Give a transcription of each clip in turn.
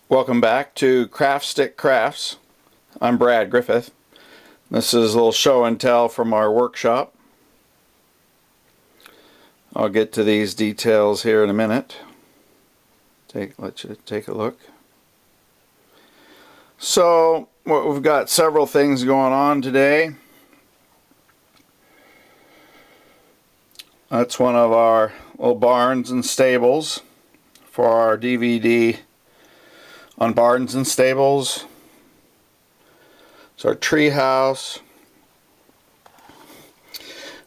Welcome back to Craft Stick Crafts. I'm Brad Griffith. This is a little show and tell from our workshop. I'll get to these details here in a minute. Let you take a look. So we've got several things going on today. That's one of our little barns and stables for our DVD on barns and stables. It's our Treehouse.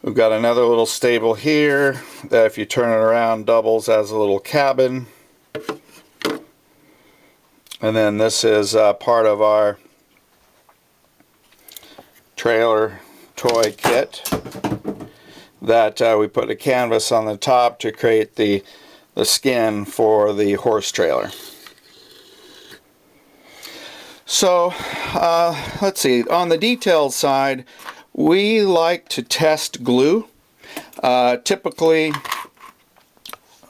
We've got another little stable here that, if you turn it around, doubles as a little cabin. And then this is part of our trailer toy kit that we put a canvas on the top to create the skin for the horse trailer. So let's see, on the detailed side, we like to test glue. Typically,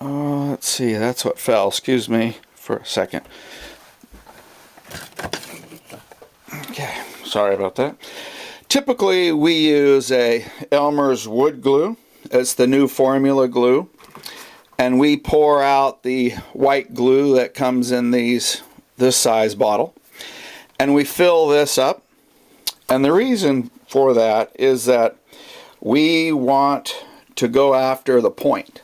let's see, that's what fell, excuse me for a second. Okay, sorry about that. Typically we use a Elmers wood glue. It's the new formula glue. And we pour out the white glue that comes in this size bottle. And we fill this up. And the reason for that is that we want to go after the point.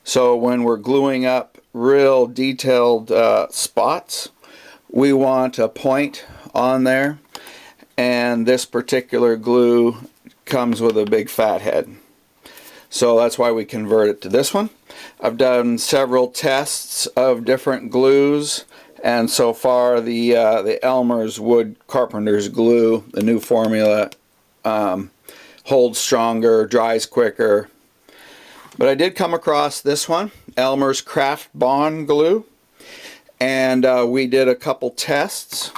So when we're gluing up real detailed spots, we want a point on there. And this particular glue comes with a big fat head. So that's why we convert it to this one. I've done several tests of different glues, and so far the Elmer's wood carpenter's glue, the new formula, holds stronger, dries quicker. But I did come across this one, Elmer's Craft Bond glue, and we did a couple tests,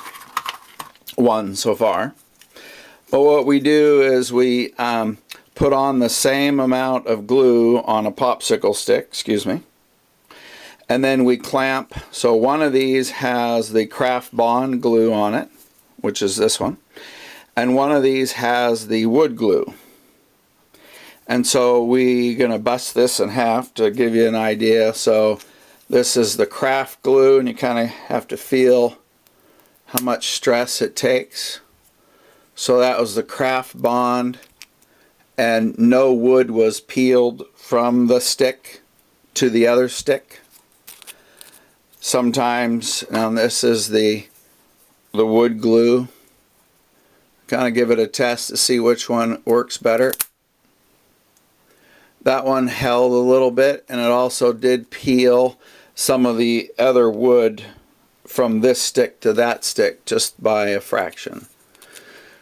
one so far. But what we do is we put on the same amount of glue on a popsicle stick, and then we clamp. So one of these has the Craft Bond glue on it, which is this one, and one of these has the wood glue. And so we're going to bust this in half to give you an idea. So this is the craft glue, and you kind of have to feel how much stress it takes. So that was the Craft Bond, and no wood was peeled from the stick to the other stick. Sometimes, now this is the wood glue. Kind of give it a test to see which one works better. That one held a little bit, and it also did peel some of the other wood from this stick to that stick just by a fraction.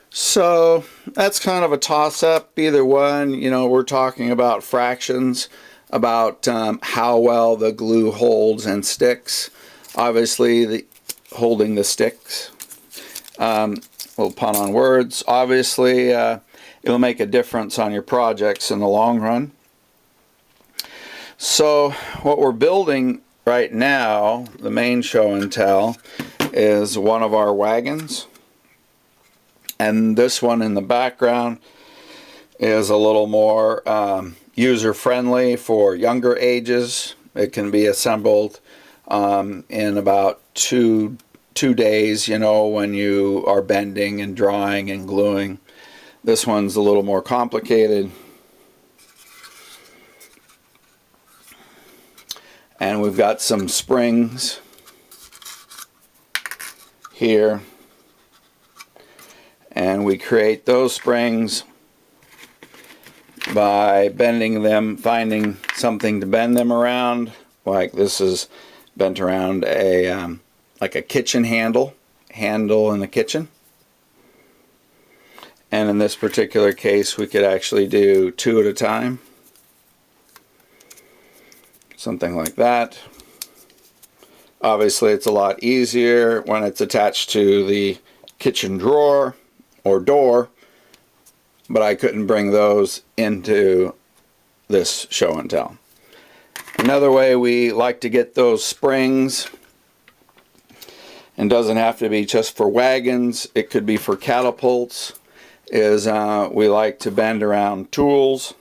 So that's kind of a toss-up. Either one, you know, we're talking about fractions, about how well the glue holds and sticks. Obviously, holding the sticks. Little pun on words. Obviously, it'll make a difference on your projects in the long run. So what we're building right now, the main show and tell, is one of our wagons. And this one in the background is a little more user-friendly for younger ages. It can be assembled in about two days, you know, when you are bending and drawing and gluing. This one's a little more complicated. And we've got some springs here. And we create those springs by bending them, finding something to bend them around. Like this is bent around like a kitchen handle in the kitchen. And in this particular case, we could actually do 2 at a time. Something like that. Obviously, it's a lot easier when it's attached to the kitchen drawer or door, but I couldn't bring those into this show and tell. Another way we like to get those springs and doesn't have to be just for wagons, it could be for catapults, is we like to bend around tools.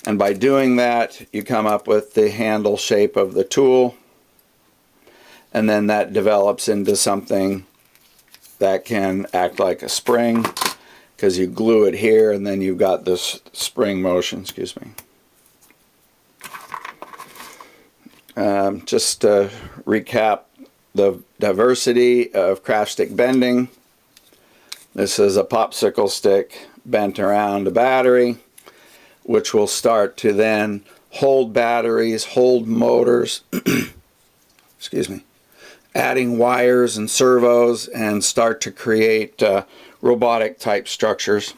And by doing that, you come up with the handle shape of the tool, and then that develops into something that can act like a spring, because you glue it here and then you've got this spring motion. Excuse me. Just to recap the diversity of craft stick bending. This is a popsicle stick bent around a battery, which will start to then hold batteries, hold motors, excuse me, adding wires and servos, and start to create robotic type structures.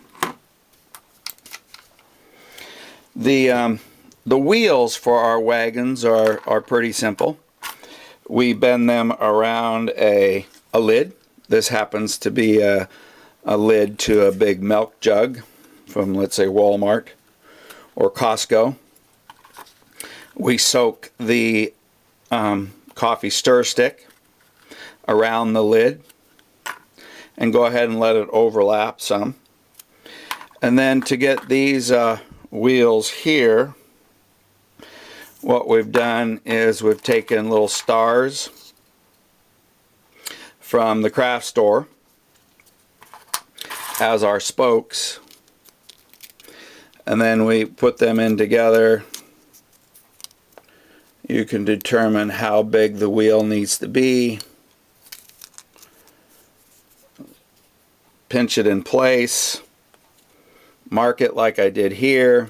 The wheels for our wagons are pretty simple. We bend them around a lid. This happens to be a lid to a big milk jug from, let's say, Walmart or Costco. We soak the coffee stir stick around the lid and go ahead and let it overlap some. And then to get these wheels here, what we've done is we've taken little stars from the craft store as our spokes, and then we put them in together. You can determine how big the wheel needs to be, pinch it in place, mark it like I did here,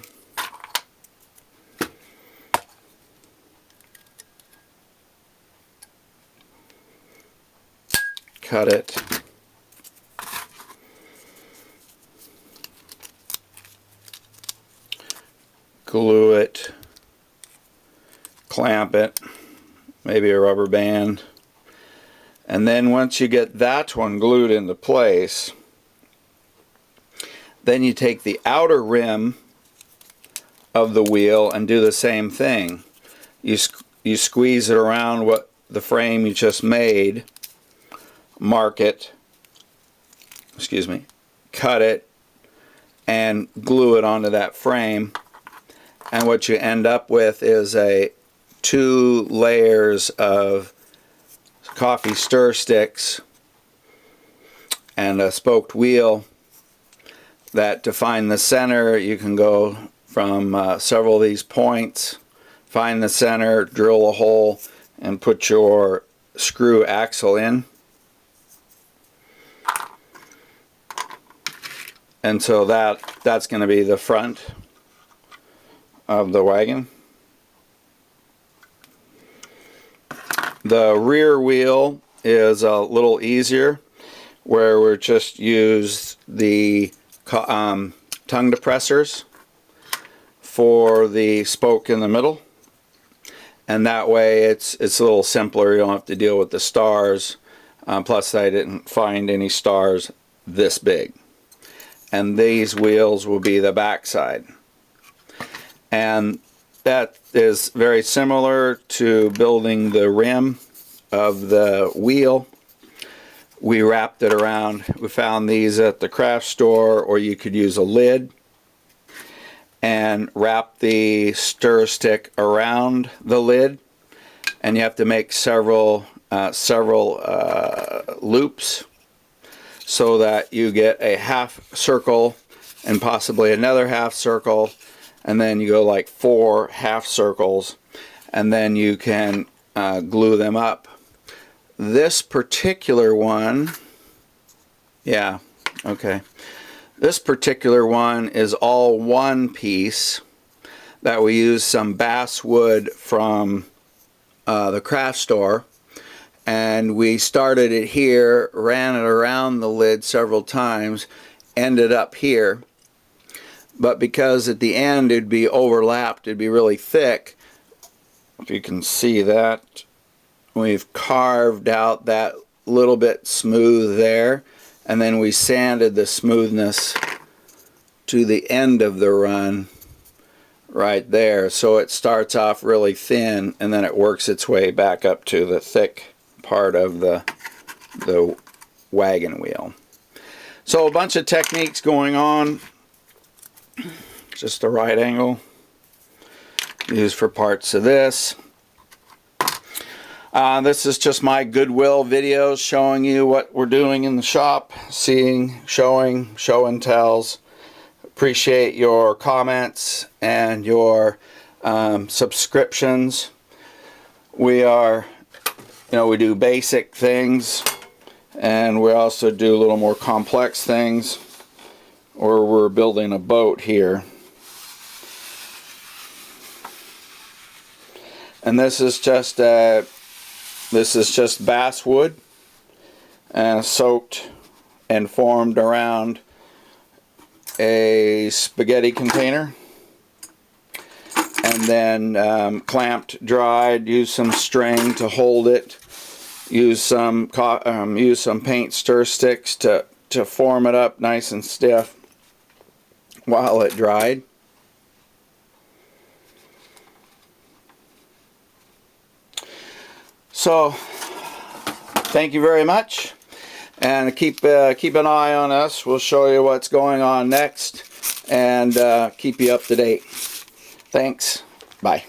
cut it, glue it, clamp it, maybe a rubber band, and then once you get that one glued into place, then you take the outer rim of the wheel and do the same thing. You squeeze it around what the frame you just made, mark it, excuse me, cut it, and glue it onto that frame. And what you end up with is 2 layers of coffee stir sticks and a spoked wheel that define the center. You can go from several of these points, find the center, drill a hole, and put your screw axle in. And so that's going to be the front of the wagon. The rear wheel is a little easier, where we're just used the tongue depressors for the spoke in the middle, and that way it's a little simpler. You don't have to deal with the stars. Plus I didn't find any stars this big. And these wheels will be the backside. And that is very similar to building the rim of the wheel. We wrapped it around. We found these at the craft store, or you could use a lid, and wrap the stir stick around the lid, and you have to make several loops so that you get a half circle and possibly another half circle, and then you go like 4 half circles, and then you can glue them up. This particular one, yeah, okay. This particular one is all one piece that we use some basswood from the craft store, and we started it here, ran it around the lid several times, ended up here. But because at the end it'd be overlapped, it'd be really thick, if you can see that, we've carved out that little bit smooth there, and then we sanded the smoothness to the end of the run right there, so it starts off really thin and then it works its way back up to the thick part of the wagon wheel. So a bunch of techniques going on. Just a right angle used for parts of this. This is just my Goodwill videos showing you what we're doing in the shop, seeing, showing, show and tells. Appreciate your comments and your subscriptions. We are, we do basic things, and we also do a little more complex things, or we're building a boat here. And this is just basswood, soaked and formed around a spaghetti container, and then clamped, dried. Use some string to hold it. Use some paint stir sticks to form it up nice and stiff while it dried. So, thank you very much, and keep an eye on us. We'll show you what's going on next, and keep you up to date. Thanks. Bye.